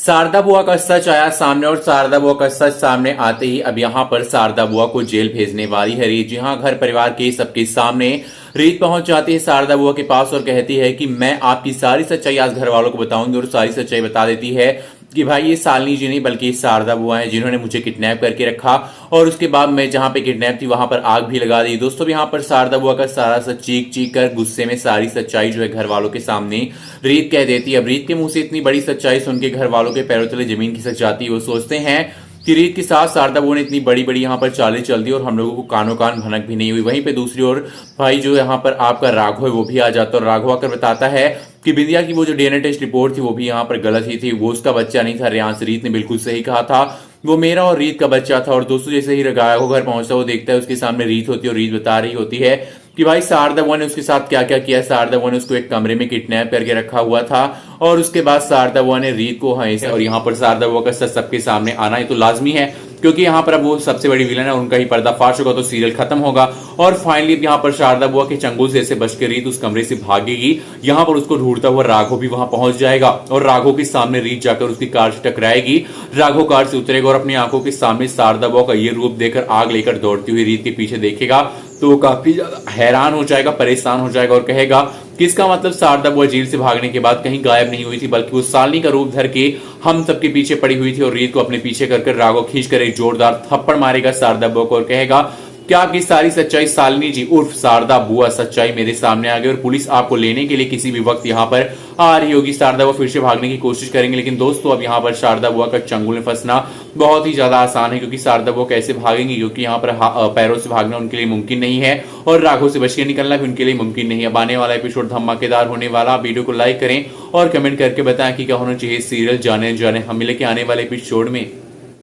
शारदा बुआ का सच आया सामने और शारदा बुआ का सच सामने आते ही अब यहाँ पर शारदा बुआ को जेल भेजने वाली है रीत। जी हाँ, घर परिवार के सबके सामने रीत पहुंच जाती है शारदा बुआ के पास और कहती है कि मैं आपकी सारी सच्चाई आज घर वालों को बताऊंगी और सारी सच्चाई बता देती है कि भाई ये शालिनी जी नहीं बल्कि शारदा बुआ है जिन्होंने मुझे किडनैप करके रखा और उसके बाद मैं जहां पे किडनैप थी वहां पर आग भी लगा दी। दोस्तों यहाँ पर शारदा बुआ का सारा सच चीख चीख कर गुस्से में सारी सच्चाई जो है घर वालों के सामने रीत कह देती है। अब रीत के मुंह से इतनी बड़ी सच्चाई सुन के घर वालों के पैरों तले जमीन खिसक जाती है। वो सोचते हैं कि रीत के साथ शारदा बुआ ने इतनी बड़ी बड़ी यहाँ पर चालें चल दी और हम लोगों को कानों कान भनक भी नहीं हुई। वहीं पे दूसरी ओर भाई जो यहाँ पर आपका राघव है वो भी आ जाता है और राघव आकर बताता है कि बिंदिया की वो जो डीएनए टेस्ट रिपोर्ट थी वो भी यहाँ पर गलत ही थी, वो उसका बच्चा नहीं था रेयांश। रीत ने बिल्कुल सही कहा था, वो मेरा और रीत का बच्चा था। और दोस्तों जैसे ही राघव घर पहुंचता वो देखता है उसके सामने रीत होती है और रीत बता रही होती है कि भाई शारदा बुआ ने उसके साथ क्या क्या किया। शारदा बुआ ने उसको एक कमरे में किडनैप करके रखा हुआ था और उसके बाद शारदा बुआ ने रीत को और यहाँ पर शारदा बुआ का सच सबके सामने आना ही तो लाजमी है क्योंकि यहाँ पर अब वो सबसे बड़ी विलन है, उनका ही पर्दाफाश होगा तो सीरियल खत्म होगा। और फाइनली यहाँ पर शारदा बुआ के चंगुल से बच के रीत उस कमरे से भागेगी। यहाँ पर उसको ढूंढता हुआ राघव भी वहां पहुंच जाएगा और राघव के सामने रीत जाकर उसकी कार से टकराएगी। राघव कार से उतरेगा और अपनी आंखों के सामने शारदा बुआ का ये रूप देखकर आग लेकर दौड़ती हुई रीत के पीछे देखेगा तो वो काफी ज्यादा हैरान हो जाएगा, परेशान हो जाएगा और कहेगा कि इसका मतलब शारदा बुआ जेल से भागने के बाद कहीं गायब नहीं हुई थी बल्कि वो शालिनी का रूप धर के हम सबके पीछे पड़ी हुई थी। और रीत को अपने पीछे कर राघव खींचकर एक जोरदार थप्पड़ मारेगा शारदा बुआ को और कहेगा क्या आपकी सारी सच्चाई शालिनी जी उर्फ शारदा बुआ सच्चाई मेरे सामने आ गई और पुलिस आपको लेने के लिए किसी भी वक्त यहाँ पर आ रही होगी। शारदा बुआ फिर से भागने की कोशिश करेंगे लेकिन दोस्तों अब यहाँ पर शारदा बुआ का चंगुल में फंसना बहुत ही ज्यादा आसान है क्योंकि शारदा बुआ कैसे भागेंगी क्योंकि यहाँ पर पैरों से भागना उनके लिए मुमकिन नहीं है और राघव से बच के निकलना भी उनके लिए मुमकिन नहीं है। अब आने वाला एपिसोड धमाकेदार होने वाला, वीडियो को लाइक करें और कमेंट करके बताएं कि क्या होना चाहिए सीरियल। जाने हम मिले के आने वाले एपिसोड में।